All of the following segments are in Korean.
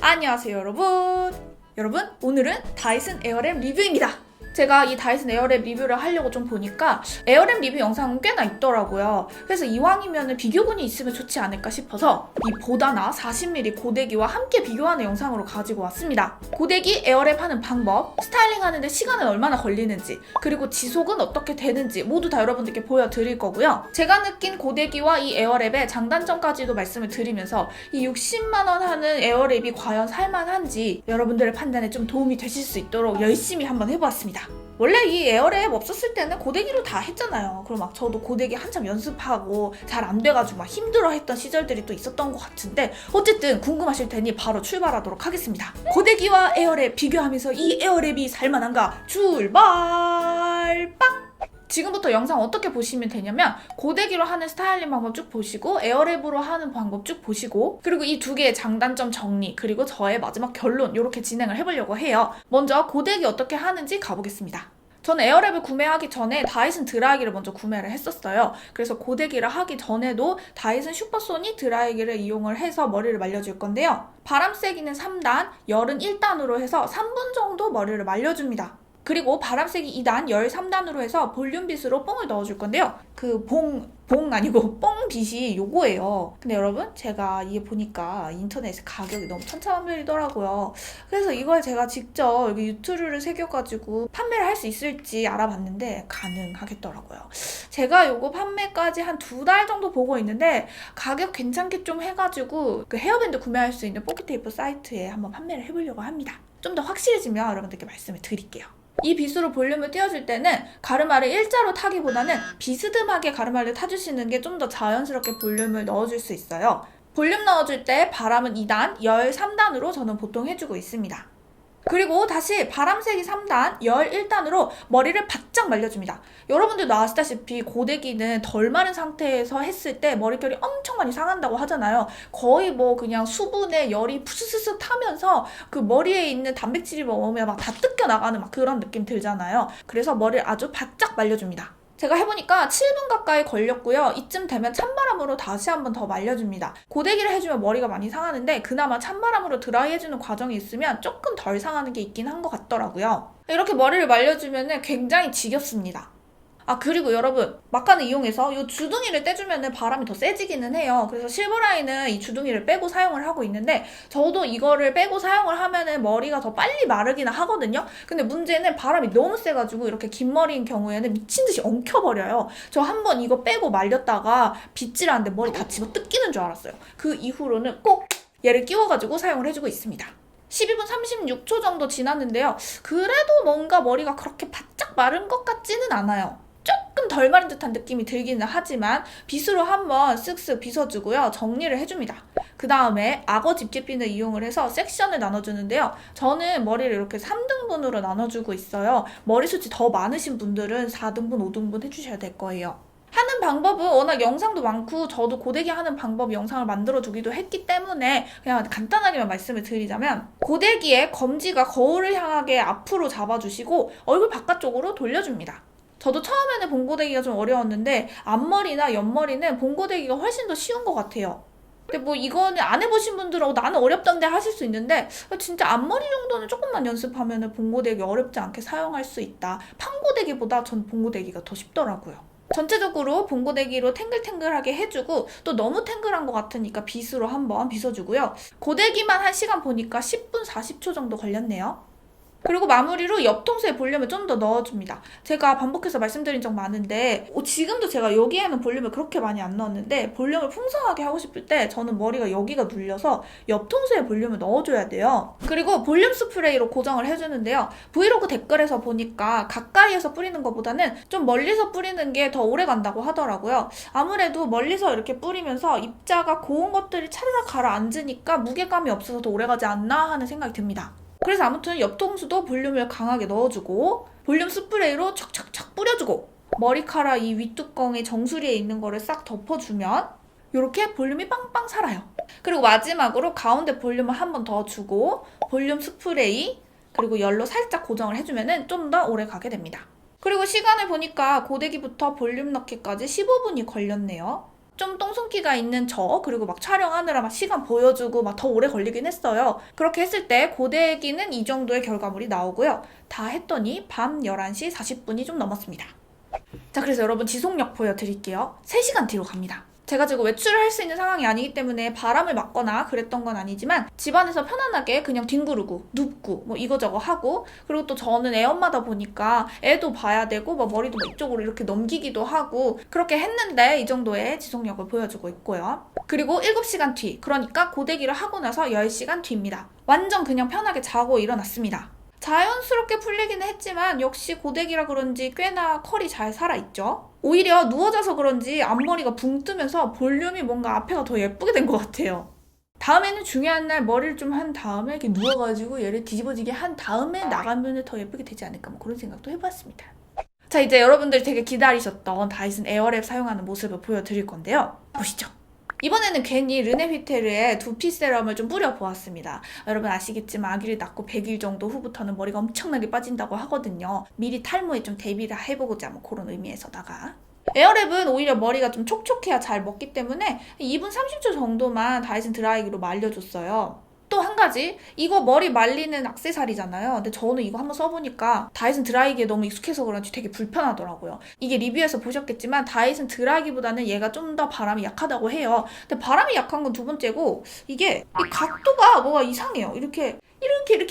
안녕하세요 여러분 오늘은 다이슨 에어랩 리뷰입니다. 제가 이 다이슨 에어랩 리뷰를 하려고 좀 보니까 에어랩 리뷰 영상은 꽤나 있더라고요. 그래서 이왕이면 비교군이 있으면 좋지 않을까 싶어서 이 보다나 40mm 고데기와 함께 비교하는 영상으로 가지고 왔습니다. 고데기 에어랩 하는 방법, 스타일링 하는데 시간은 얼마나 걸리는지, 그리고 지속은 어떻게 되는지 모두 다 여러분들께 보여드릴 거고요. 제가 느낀 고데기와 이 에어랩의 장단점까지도 말씀을 드리면서 이 60만 원 하는 에어랩이 과연 살만한지 여러분들의 판단에 좀 도움이 되실 수 있도록 열심히 한번 해보았습니다. 원래 이 에어랩 없었을 때는 고데기로 다 했잖아요. 그럼 막 저도 고데기 한참 연습하고 잘 안 돼가지고 막 힘들어 했던 시절들이 또 있었던 것 같은데, 어쨌든 궁금하실 테니 바로 출발하도록 하겠습니다. 고데기와 에어랩 비교하면서 이 에어랩이 살만한가 출발! 빵! 지금부터 영상 어떻게 보시면 되냐면, 고데기로 하는 스타일링 방법 쭉 보시고 에어랩으로 하는 방법 쭉 보시고, 그리고 이 두 개의 장단점 정리, 그리고 저의 마지막 결론, 이렇게 진행을 해보려고 해요. 먼저 고데기 어떻게 하는지 가보겠습니다. 저는 에어랩을 구매하기 전에 다이슨 드라이기를 먼저 구매를 했었어요. 그래서 고데기를 하기 전에도 다이슨 슈퍼소닉 드라이기를 이용을 해서 머리를 말려줄 건데요. 바람 쐬기는 3단, 열은 1단으로 해서 3분 정도 머리를 말려줍니다. 그리고 바람 쐬기 2단, 열 3단으로 해서 볼륨 빗으로 뽕을 넣어줄 건데요. 그 봉 아니고 뽕 빗이 요거예요. 근데 여러분, 제가 이게 보니까 인터넷에 가격이 너무 천차만별이더라고요. 그래서 이걸 제가 직접 여기 유튜브를 새겨가지고 판매를 할 수 있을지 알아봤는데 가능하겠더라고요. 제가 요거 판매까지 한 2달 정도 보고 있는데 가격 괜찮게 좀 해가지고 그 헤어밴드 구매할 수 있는 포켓테이프 사이트에 한번 판매를 해보려고 합니다. 좀 더 확실해지면 여러분들께 말씀을 드릴게요. 이 빗으로 볼륨을 띄워줄 때는 가르마를 일자로 타기보다는 비스듬하게 가르마를 타주시는 게 좀 더 자연스럽게 볼륨을 넣어줄 수 있어요. 볼륨 넣어줄 때 바람은 2단, 열 3단으로 저는 보통 해주고 있습니다. 그리고 다시 바람 쐬기 3단, 열 1단으로 머리를 바짝 말려줍니다. 여러분들도 아시다시피 고데기는 덜 마른 상태에서 했을 때 머릿결이 엄청 많이 상한다고 하잖아요. 거의 뭐 그냥 수분에 열이 푸스스스 타면서 그 머리에 있는 단백질이 먹으면 막 다 뜯겨 나가는 막 그런 느낌 들잖아요. 그래서 머리를 아주 바짝 말려줍니다. 제가 해보니까 7분 가까이 걸렸고요. 이쯤 되면 찬바람으로 다시 한번 더 말려줍니다. 고데기를 해주면 머리가 많이 상하는데 그나마 찬바람으로 드라이 해주는 과정이 있으면 조금 덜 상하는 게 있긴 한 것 같더라고요. 이렇게 머리를 말려주면 굉장히 지겹습니다. 그리고 여러분, 막간을 이용해서 이 주둥이를 떼주면 바람이 더 세지기는 해요. 그래서 실버라인은 이 주둥이를 빼고 사용을 하고 있는데, 저도 이거를 빼고 사용을 하면 머리가 더 빨리 마르기는 하거든요. 근데 문제는 바람이 너무 세가지고 이렇게 긴 머리인 경우에는 미친듯이 엉켜버려요. 저 한번 이거 빼고 말렸다가 빗질하는데 머리 다 집어 뜯기는 줄 알았어요. 그 이후로는 꼭 얘를 끼워가지고 사용을 해주고 있습니다. 12분 36초 정도 지났는데요. 그래도 뭔가 머리가 그렇게 바짝 마른 것 같지는 않아요. 조금 덜 마른 듯한 느낌이 들기는 하지만 빗으로 한번 쓱쓱 빗어주고요. 정리를 해줍니다. 그 다음에 악어 집게핀을 이용을 해서 섹션을 나눠주는데요. 저는 머리를 이렇게 3등분으로 나눠주고 있어요. 머리숱이 더 많으신 분들은 4등분, 5등분 해주셔야 될 거예요. 하는 방법은 워낙 영상도 많고 저도 고데기 하는 방법 영상을 만들어 두기도 했기 때문에 그냥 간단하게만 말씀을 드리자면, 고데기의 검지가 거울을 향하게 앞으로 잡아주시고 얼굴 바깥쪽으로 돌려줍니다. 저도 처음에는 봉고데기가 좀 어려웠는데 앞머리나 옆머리는 봉고데기가 훨씬 더 쉬운 것 같아요. 근데 뭐 이거는 안 해보신 분들은 나는 어렵던데 하실 수 있는데, 진짜 앞머리 정도는 조금만 연습하면 봉고데기 어렵지 않게 사용할 수 있다. 판고데기보다 전 봉고데기가 더 쉽더라고요. 전체적으로 봉고데기로 탱글탱글하게 해주고, 또 너무 탱글한 것 같으니까 빗으로 한번 빗어주고요. 고데기만 한 시간 보니까 10분 40초 정도 걸렸네요. 그리고 마무리로 옆통수에 볼륨을 좀 더 넣어줍니다. 제가 반복해서 말씀드린 적 많은데 지금도 제가 여기에는 볼륨을 그렇게 많이 안 넣었는데, 볼륨을 풍성하게 하고 싶을 때 저는 머리가 여기가 눌려서 옆통수에 볼륨을 넣어줘야 돼요. 그리고 볼륨 스프레이로 고정을 해주는데요. 브이로그 댓글에서 보니까 가까이에서 뿌리는 것보다는 좀 멀리서 뿌리는 게 더 오래 간다고 하더라고요. 아무래도 멀리서 이렇게 뿌리면서 입자가 고운 것들이 차르르 가라앉으니까 무게감이 없어서 더 오래 가지 않나 하는 생각이 듭니다. 그래서 아무튼 옆통수도 볼륨을 강하게 넣어주고, 볼륨 스프레이로 척척척 뿌려주고, 머리카락 이 윗뚜껑의 정수리에 있는 거를 싹 덮어주면 이렇게 볼륨이 빵빵 살아요. 그리고 마지막으로 가운데 볼륨을 한 번 더 주고 볼륨 스프레이 그리고 열로 살짝 고정을 해주면 좀 더 오래 가게 됩니다. 그리고 시간을 보니까 고데기부터 볼륨 넣기까지 15분이 걸렸네요. 좀 똥손기가 있는 저, 그리고 막 촬영하느라 막 시간 보여주고 막 더 오래 걸리긴 했어요. 그렇게 했을 때 고데기는 이 정도의 결과물이 나오고요. 다 했더니 밤 11시 40분이 좀 넘었습니다. 자, 그래서 여러분 지속력 보여드릴게요. 3시간 뒤로 갑니다. 제가 지금 외출을 할 수 있는 상황이 아니기 때문에 바람을 맞거나 그랬던 건 아니지만 집안에서 편안하게 그냥 뒹구르고 눕고 뭐 이거저거 하고, 그리고 또 저는 애엄마다 보니까 애도 봐야 되고 뭐 머리도 뭐 이쪽으로 이렇게 넘기기도 하고 그렇게 했는데 이 정도의 지속력을 보여주고 있고요. 그리고 7시간 뒤, 그러니까 고데기를 하고 나서 10시간 뒤입니다. 완전 그냥 편하게 자고 일어났습니다. 자연스럽게 풀리기는 했지만 역시 고데기라 그런지 꽤나 컬이 잘 살아있죠. 오히려 누워져서 그런지 앞머리가 붕 뜨면서 볼륨이 뭔가 앞에가 더 예쁘게 된 것 같아요. 다음에는 중요한 날 머리를 좀 한 다음에 이렇게 누워가지고 얘를 뒤집어지게 한 다음에 나가면 더 예쁘게 되지 않을까, 뭐 그런 생각도 해봤습니다. 자, 이제 여러분들이 되게 기다리셨던 다이슨 에어랩 사용하는 모습을 보여드릴 건데요. 보시죠. 이번에는 괜히 르네휘테르의 두피 세럼을 좀 뿌려보았습니다. 여러분 아시겠지만 아기를 낳고 100일 정도 후부터는 머리가 엄청나게 빠진다고 하거든요. 미리 탈모에 좀 대비를 해보고자, 뭐 그런 의미에서다가. 에어랩은 오히려 머리가 좀 촉촉해야 잘 먹기 때문에 2분 30초 정도만 다이슨 드라이기로 말려줬어요. 또 한 가지, 이거 머리 말리는 액세서리잖아요. 근데 저는 이거 한번 써보니까 다이슨 드라이기에 너무 익숙해서 그런지 되게 불편하더라고요. 이게 리뷰에서 보셨겠지만 다이슨 드라이기보다는 얘가 좀 더 바람이 약하다고 해요. 근데 바람이 약한 건 두 번째고, 이게 이 각도가 뭐가 이상해요. 이렇게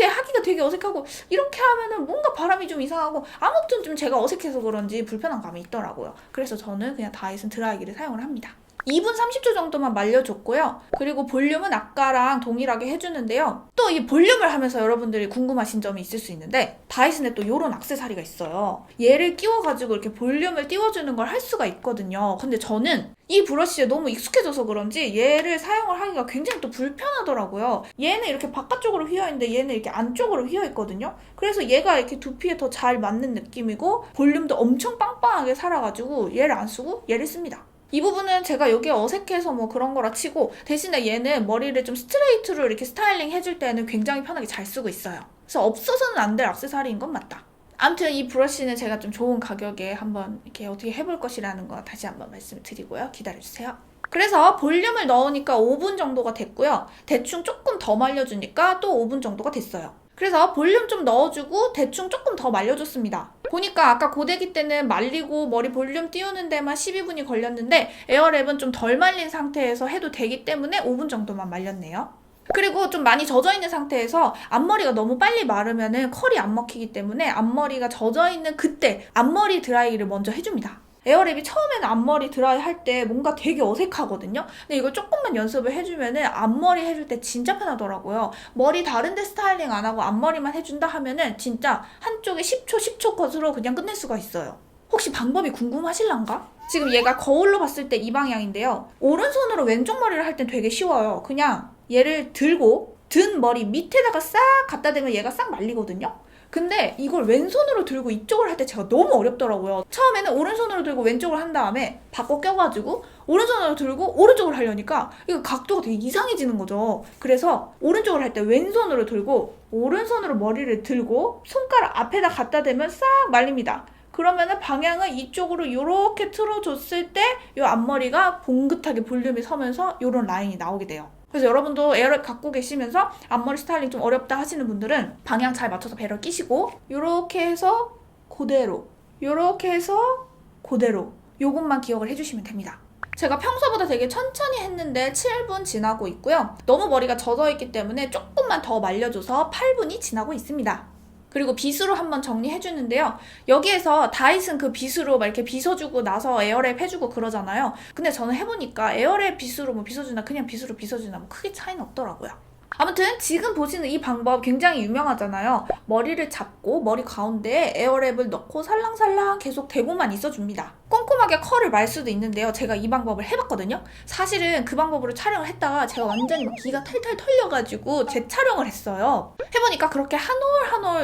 하기가 되게 어색하고, 이렇게 하면은 뭔가 바람이 좀 이상하고, 아무튼 좀 제가 어색해서 그런지 불편한 감이 있더라고요. 그래서 저는 그냥 다이슨 드라이기를 사용을 합니다. 2분 30초 정도만 말려줬고요. 그리고 볼륨은 아까랑 동일하게 해주는데요. 또 이 볼륨을 하면서 여러분들이 궁금하신 점이 있을 수 있는데, 다이슨에 또 이런 액세서리가 있어요. 얘를 끼워가지고 이렇게 볼륨을 띄워주는 걸 할 수가 있거든요. 근데 저는 이 브러쉬에 너무 익숙해져서 그런지 얘를 사용을 하기가 굉장히 또 불편하더라고요. 얘는 이렇게 바깥쪽으로 휘어있는데 얘는 이렇게 안쪽으로 휘어있거든요. 그래서 얘가 이렇게 두피에 더 잘 맞는 느낌이고 볼륨도 엄청 빵빵하게 살아가지고 얘를 안 쓰고 얘를 씁니다. 이 부분은 제가 여기 어색해서 뭐 그런 거라 치고, 대신에 얘는 머리를 좀 스트레이트로 이렇게 스타일링 해줄 때는 굉장히 편하게 잘 쓰고 있어요. 그래서 없어서는 안 될 액세서리인 건 맞다. 아무튼 이 브러쉬는 제가 좀 좋은 가격에 한번 이렇게 어떻게 해볼 것이라는 거 다시 한번 말씀을 드리고요. 기다려주세요. 그래서 볼륨을 넣으니까 5분 정도가 됐고요. 대충 조금 더 말려주니까 또 5분 정도가 됐어요. 그래서 볼륨 좀 넣어주고 대충 조금 더 말려줬습니다. 보니까 아까 고데기 때는 말리고 머리 볼륨 띄우는 데만 12분이 걸렸는데 에어랩은 좀 덜 말린 상태에서 해도 되기 때문에 5분 정도만 말렸네요. 그리고 좀 많이 젖어있는 상태에서 앞머리가 너무 빨리 마르면은 컬이 안 먹히기 때문에 앞머리가 젖어있는 그때 앞머리 드라이기를 먼저 해줍니다. 에어랩이 처음에는 앞머리 드라이 할 때 뭔가 되게 어색하거든요. 근데 이걸 조금만 연습을 해주면은 앞머리 해줄 때 진짜 편하더라고요. 머리 다른 데 스타일링 안 하고 앞머리만 해준다 하면은 진짜 한쪽에 10초 컷으로 그냥 끝낼 수가 있어요. 혹시 방법이 궁금하실란가? 지금 얘가 거울로 봤을 때 이 방향인데요. 오른손으로 왼쪽 머리를 할 땐 되게 쉬워요. 그냥 얘를 들고 든 머리 밑에다가 싹 갖다 대면 얘가 싹 말리거든요. 근데 이걸 왼손으로 들고 이쪽을 할 때 제가 너무 어렵더라고요. 처음에는 오른손으로 들고 왼쪽을 한 다음에 바꿔 껴가지고 오른손으로 들고 오른쪽을 하려니까 이거 각도가 되게 이상해지는 거죠. 그래서 오른쪽을 할 때 왼손으로 들고 오른손으로 머리를 들고 손가락 앞에다 갖다 대면 싹 말립니다. 그러면은 방향을 이쪽으로 이렇게 틀어줬을 때 이 앞머리가 봉긋하게 볼륨이 서면서 이런 라인이 나오게 돼요. 그래서 여러분도 에어랩 갖고 계시면서 앞머리 스타일링 좀 어렵다 하시는 분들은 방향 잘 맞춰서 배럴 끼시고 요렇게 해서 그대로, 요렇게 해서 그대로, 요것만 기억을 해주시면 됩니다. 제가 평소보다 되게 천천히 했는데 7분 지나고 있고요. 너무 머리가 젖어있기 때문에 조금만 더 말려줘서 8분이 지나고 있습니다. 그리고 빗으로 한번 정리해주는데요. 여기에서 다이슨 그 빗으로 막 이렇게 빗어주고 나서 에어랩 해주고 그러잖아요. 근데 저는 해보니까 에어랩 빗으로 뭐 빗어주나 그냥 빗으로 빗어주나 뭐 크게 차이는 없더라고요. 아무튼 지금 보시는 이 방법 굉장히 유명하잖아요. 머리를 잡고 머리 가운데에 에어랩을 넣고 살랑살랑 계속 대고만 있어줍니다. 꼼꼼하게 컬을 말 수도 있는데요. 제가 이 방법을 해봤거든요. 사실은 그 방법으로 촬영을 했다가 제가 완전히 막 기가 탈탈 털려가지고 재촬영을 했어요. 해보니까 그렇게 한 올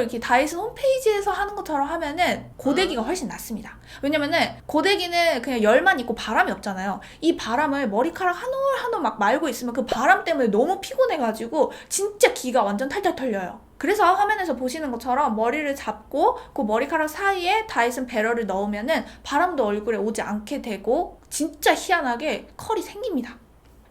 이렇게 다이슨 홈페이지에서 하는 것처럼 하면은 고데기가 훨씬 낫습니다. 왜냐면은 고데기는 그냥 열만 있고 바람이 없잖아요. 이 바람을 머리카락 한 올 막 말고 있으면 그 바람 때문에 너무 피곤해가지고 있어가지고 진짜 기가 완전 탈탈 털려요. 그래서 화면에서 보시는 것처럼 머리를 잡고 그 머리카락 사이에 다이슨 배럴을 넣으면은 바람도 얼굴에 오지 않게 되고 진짜 희한하게 컬이 생깁니다.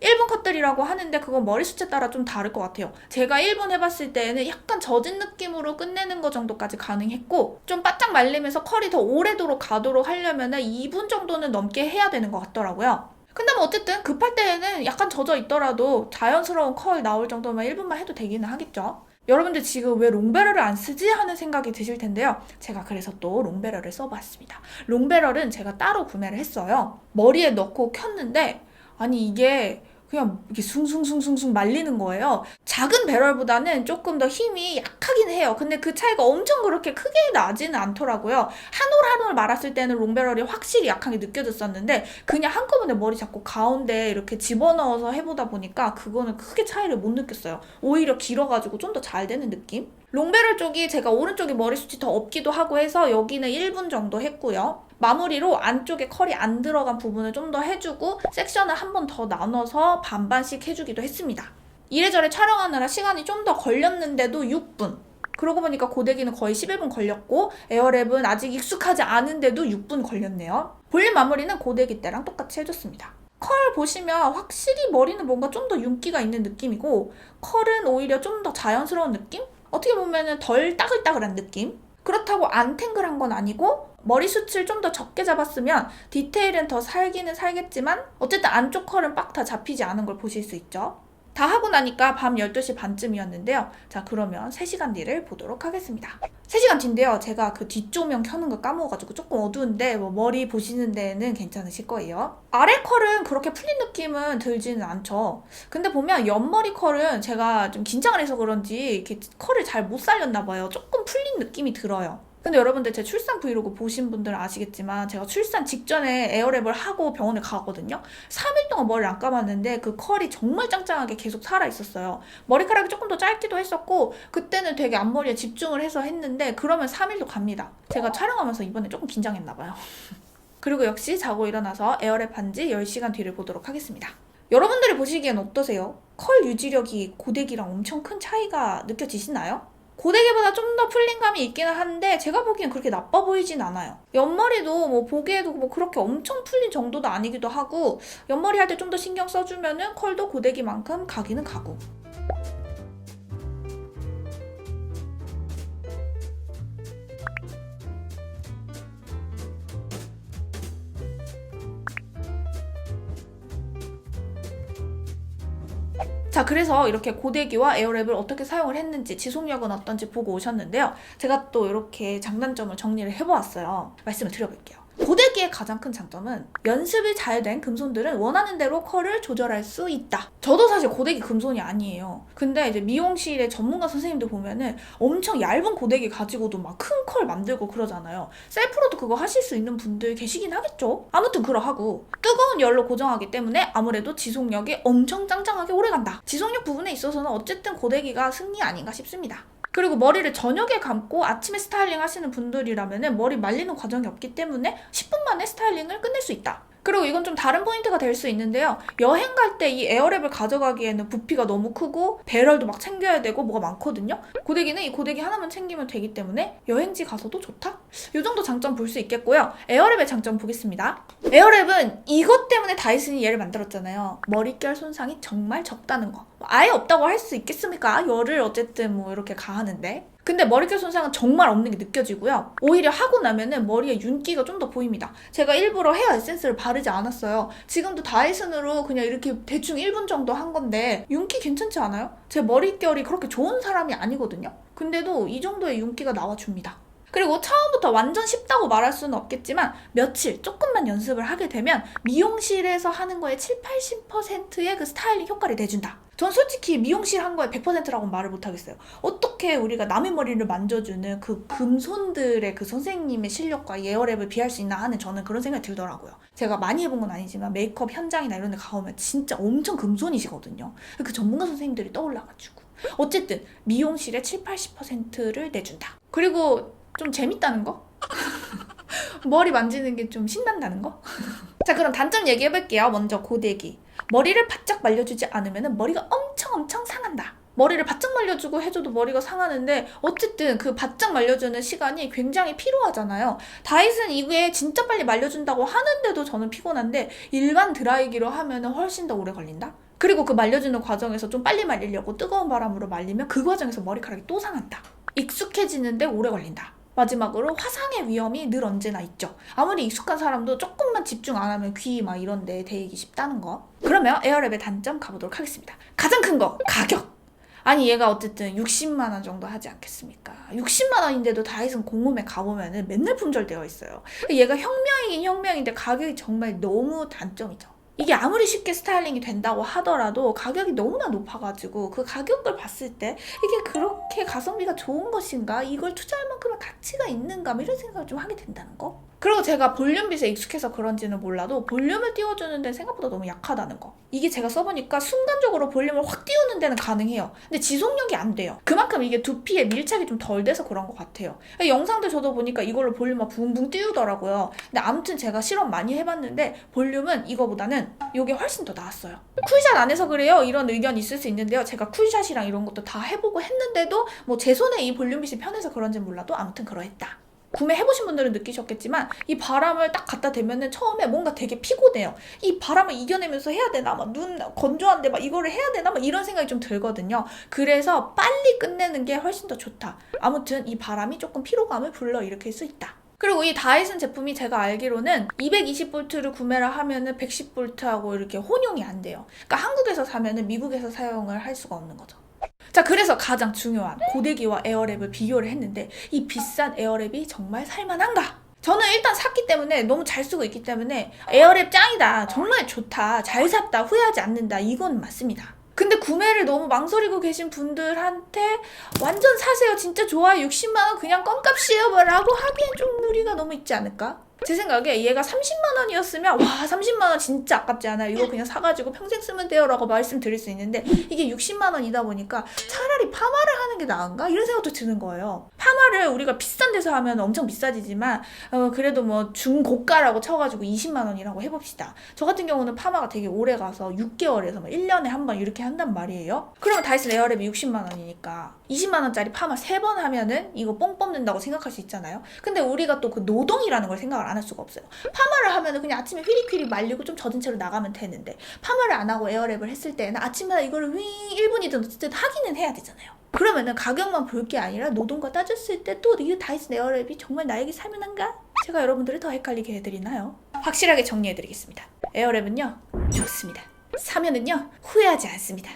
1분 컷들이라고 하는데 그건 머리 숱에 따라 좀 다를 것 같아요. 제가 1분 해봤을 때는 약간 젖은 느낌으로 끝내는 거 정도까지 가능했고 좀 바짝 말리면서 컬이 더 오래도록 가도록 하려면 2분 정도는 넘게 해야 되는 것 같더라고요. 근데 뭐 어쨌든 급할 때에는 약간 젖어 있더라도 자연스러운 컬 나올 정도면 1분만 해도 되기는 하겠죠. 여러분들 지금 왜 롱베럴을 안 쓰지? 하는 생각이 드실 텐데요. 제가 그래서 또 롱베럴을 써봤습니다. 롱베럴은 제가 따로 구매를 했어요. 머리에 넣고 켰는데 아니 이게 그냥 이렇게 숭숭숭숭숭 말리는 거예요. 작은 배럴보다는 조금 더 힘이 약하긴 해요. 근데 그 차이가 엄청 그렇게 크게 나지는 않더라고요. 한 올 한 올 말았을 때는 롱배럴이 확실히 약하게 느껴졌었는데 그냥 한꺼번에 머리 잡고 가운데 이렇게 집어넣어서 해보다 보니까 그거는 크게 차이를 못 느꼈어요. 오히려 길어가지고 좀 더 잘 되는 느낌? 롱배럴 쪽이 제가 오른쪽에 머리숱이 더 없기도 하고 해서 여기는 1분 정도 했고요. 마무리로 안쪽에 컬이 안 들어간 부분을 좀 더 해주고 섹션을 한 번 더 나눠서 반반씩 해주기도 했습니다. 이래저래 촬영하느라 시간이 좀 더 걸렸는데도 6분. 그러고 보니까 고데기는 거의 11분 걸렸고 에어랩은 아직 익숙하지 않은데도 6분 걸렸네요. 볼륨 마무리는 고데기 때랑 똑같이 해줬습니다. 컬 보시면 확실히 머리는 뭔가 좀 더 윤기가 있는 느낌이고 컬은 오히려 좀 더 자연스러운 느낌? 어떻게 보면 덜 따글따글한 느낌? 그렇다고 안 탱글한 건 아니고 머리숱을 좀 더 적게 잡았으면 디테일은 더 살기는 살겠지만 어쨌든 안쪽 컬은 빡 다 잡히지 않은 걸 보실 수 있죠. 다 하고 나니까 밤 12시 반쯤이었는데요. 자, 그러면 3시간 뒤를 보도록 하겠습니다. 3시간 뒤인데요. 제가 그 뒷조명 켜는 거 까먹어가지고 조금 어두운데 뭐 머리 보시는 데는 괜찮으실 거예요. 아래 컬은 그렇게 풀린 느낌은 들지는 않죠. 근데 보면 옆머리 컬은 제가 좀 긴장을 해서 그런지 이렇게 컬을 잘 못 살렸나 봐요. 조금 풀린 느낌이 들어요. 근데 여러분들 제 출산 브이로그 보신 분들은 아시겠지만 제가 출산 직전에 에어랩을 하고 병원에 가거든요. 3일 동안 머리를 안 감았는데 그 컬이 정말 짱짱하게 계속 살아있었어요. 머리카락이 조금 더 짧기도 했었고 그때는 되게 앞머리에 집중을 해서 했는데 그러면 3일도 갑니다. 제가 촬영하면서 이번에 조금 긴장했나 봐요. 그리고 역시 자고 일어나서 에어랩 한 지 10시간 뒤를 보도록 하겠습니다. 여러분들이 보시기엔 어떠세요? 컬 유지력이 고데기랑 엄청 큰 차이가 느껴지시나요? 고데기보다 좀 더 풀린감이 있기는 한데 제가 보기엔 그렇게 나빠 보이진 않아요. 옆머리도 뭐 보기에도 뭐 그렇게 엄청 풀린 정도도 아니기도 하고 옆머리 할 때 좀 더 신경 써주면은 컬도 고데기만큼 가기는 가고. 자, 그래서 이렇게 고데기와 에어랩을 어떻게 사용을 했는지 지속력은 어떤지 보고 오셨는데요. 제가 또 이렇게 장단점을 정리를 해보았어요. 말씀을 드려볼게요. 고데기의 가장 큰 장점은 연습이 잘 된 금손들은 원하는 대로 컬을 조절할 수 있다. 저도 사실 고데기 금손이 아니에요. 근데 이제 미용실의 전문가 선생님들 보면은 엄청 얇은 고데기 가지고도 막 큰 컬 만들고 그러잖아요. 셀프로도 그거 하실 수 있는 분들 계시긴 하겠죠? 아무튼 그러하고 뜨거운 열로 고정하기 때문에 아무래도 지속력이 엄청 짱짱하게 오래간다. 지속력 부분에 있어서는 어쨌든 고데기가 승리 아닌가 싶습니다. 그리고 머리를 저녁에 감고 아침에 스타일링 하시는 분들이라면 머리 말리는 과정이 없기 때문에 10분 만에 스타일링을 끝낼 수 있다. 그리고 이건 좀 다른 포인트가 될 수 있는데요. 여행 갈 때 이 에어랩을 가져가기에는 부피가 너무 크고 배럴도 막 챙겨야 되고 뭐가 많거든요. 고데기는 이 고데기 하나만 챙기면 되기 때문에 여행지 가서도 좋다? 이 정도 장점 볼 수 있겠고요. 에어랩의 장점 보겠습니다. 에어랩은 이것 때문에 다이슨이 얘를 만들었잖아요. 머릿결 손상이 정말 적다는 거. 아예 없다고 할 수 있겠습니까? 열을 어쨌든 뭐 이렇게 가하는데. 근데 머릿결 손상은 정말 없는 게 느껴지고요. 오히려 하고 나면은 머리에 윤기가 좀 더 보입니다. 제가 일부러 헤어 에센스를 바르지 않았어요. 지금도 다이슨으로 그냥 이렇게 대충 1분 정도 한 건데 윤기 괜찮지 않아요? 제 머릿결이 그렇게 좋은 사람이 아니거든요. 근데도 이 정도의 윤기가 나와줍니다. 그리고 처음부터 완전 쉽다고 말할 수는 없겠지만 며칠 조금만 연습을 하게 되면 미용실에서 하는 거에 70-80%의 그 스타일링 효과를 내준다. 전 솔직히 미용실 한 거에 100%라고 말을 못하겠어요. 어떻게 우리가 남의 머리를 만져주는 그 금손들의 그 선생님의 실력과 에어랩을 비할 수 있나 하는 저는 그런 생각이 들더라고요. 제가 많이 해본 건 아니지만 메이크업 현장이나 이런 데 가보면 진짜 엄청 금손이시거든요. 그 전문가 선생님들이 떠올라가지고 어쨌든 미용실의 70-80%를 내준다. 그리고 좀 재밌다는 거? 머리 만지는 게 좀 신난다는 거? 자, 그럼 단점 얘기해볼게요. 먼저 고데기. 머리를 바짝 말려주지 않으면 머리가 엄청 상한다. 머리를 바짝 말려주고 해줘도 머리가 상하는데 어쨌든 그 바짝 말려주는 시간이 굉장히 필요하잖아요. 다이슨 이게 진짜 빨리 말려준다고 하는데도 저는 피곤한데 일반 드라이기로 하면 훨씬 더 오래 걸린다? 그리고 그 말려주는 과정에서 좀 빨리 말리려고 뜨거운 바람으로 말리면 그 과정에서 머리카락이 또 상한다. 익숙해지는데 오래 걸린다. 마지막으로 화상의 위험이 늘 언제나 있죠. 아무리 익숙한 사람도 조금만 집중 안 하면 귀 막 이런 데 데이기 쉽다는 거. 그러면 에어랩의 단점 가보도록 하겠습니다. 가장 큰 거, 가격! 아니 얘가 어쨌든 60만 원 정도 하지 않겠습니까? 60만 원인데도 다이슨 공홈에 가보면은 맨날 품절되어 있어요. 얘가 혁명이긴 혁명인데 가격이 정말 너무 단점이죠. 이게 아무리 쉽게 스타일링이 된다고 하더라도 가격이 너무나 높아가지고 그 가격을 봤을 때 이게 그렇게 가성비가 좋은 것인가? 이걸 투자할 만큼의 가치가 있는가? 뭐 이런 생각을 좀 하게 된다는 거. 그리고 제가 볼륨빗에 익숙해서 그런지는 몰라도 볼륨을 띄워주는 데는 생각보다 너무 약하다는 거. 이게 제가 써보니까 순간적으로 볼륨을 확 띄우는 데는 가능해요. 근데 지속력이 안 돼요. 그만큼 이게 두피에 밀착이 좀 덜 돼서 그런 것 같아요. 영상들 저도 보니까 이걸로 볼륨 막 붕붕 띄우더라고요. 근데 아무튼 제가 실험 많이 해봤는데 볼륨은 이거보다는 이게 훨씬 더 나았어요. 쿨샷 안 해서 그래요? 이런 의견이 있을 수 있는데요. 제가 쿨샷이랑 이런 것도 다 해보고 했는데도 뭐 제 손에 이 볼륨빗이 편해서 그런지는 몰라도 아무튼 그러했다. 구매해보신 분들은 느끼셨겠지만 이 바람을 딱 갖다 대면은 처음에 뭔가 되게 피곤해요. 이 바람을 이겨내면서 해야 되나? 막 눈 건조한데 막 이거를 해야 되나? 막 이런 생각이 좀 들거든요. 그래서 빨리 끝내는 게 훨씬 더 좋다. 아무튼 이 바람이 조금 피로감을 불러일으킬 수 있다. 그리고 이 다이슨 제품이 제가 알기로는 220V를 구매를 하면은 110V하고 이렇게 혼용이 안 돼요. 그러니까 한국에서 사면은 미국에서 사용을 할 수가 없는 거죠. 자, 그래서 가장 중요한 고데기와 에어랩을 비교를 했는데 이 비싼 에어랩이 정말 살만한가? 저는 일단 샀기 때문에 너무 잘 쓰고 있기 때문에 에어랩 짱이다, 정말 좋다, 잘 샀다, 후회하지 않는다, 이건 맞습니다. 근데 구매를 너무 망설이고 계신 분들한테 완전 사세요, 진짜 좋아요, 60만 원 그냥 껌값이에요 라고 하기엔 좀 무리가 너무 있지 않을까? 제 생각에 얘가 30만 원이었으면 와 30만 원 진짜 아깝지 않아요? 이거 그냥 사가지고 평생 쓰면 돼요 라고 말씀드릴 수 있는데 이게 60만 원이다 보니까 차라리 파마를 하는 게 나은가? 이런 생각도 드는 거예요. 파마를 우리가 비싼 데서 하면 엄청 비싸지지만 그래도 뭐 중고가라고 쳐가지고 20만 원이라고 해봅시다. 저 같은 경우는 파마가 되게 오래 가서 6개월에서 뭐 1년에 한 번 이렇게 한단 말이에요. 그러면 다이슨 에어랩이 60만 원이니까 20만 원짜리 파마 3번 하면은 이거 뽕 뽑는다고 생각할 수 있잖아요. 근데 우리가 또 그 노동이라는 걸 생각을 안 할 수가 없어요. 파마를 하면은 그냥 아침에 휘리휘리 말리고 좀 젖은 채로 나가면 되는데 파마를 안 하고 에어랩을 했을 때는 아침마다 이거를 1분이든 어쨌든 하기는 해야 되잖아요. 그러면은 가격만 볼 게 아니라 노동과 따졌을 때 또 이 다이슨 에어랩이 정말 나에게 살만한가? 제가 여러분들을 더 헷갈리게 해드리나요? 확실하게 정리해드리겠습니다. 에어랩은요, 좋습니다. 사면은요, 후회하지 않습니다.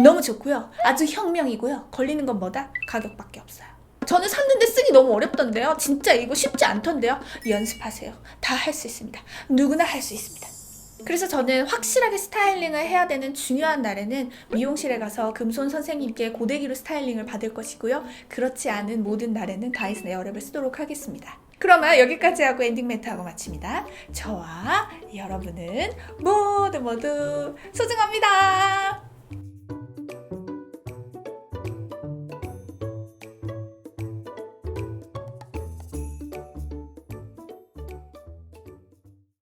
너무 좋고요, 아주 혁명이고요. 걸리는 건 뭐다? 가격밖에 없어요. 저는 샀는데 쓰기 너무 어렵던데요. 진짜 이거 쉽지 않던데요. 연습하세요. 다 할 수 있습니다. 누구나 할 수 있습니다. 그래서 저는 확실하게 스타일링을 해야 되는 중요한 날에는 미용실에 가서 금손 선생님께 고데기로 스타일링을 받을 것이고요. 그렇지 않은 모든 날에는 다이슨 에어랩을 쓰도록 하겠습니다. 그러면 여기까지 하고 엔딩 멘트하고 마칩니다. 저와 여러분은 모두 소중합니다.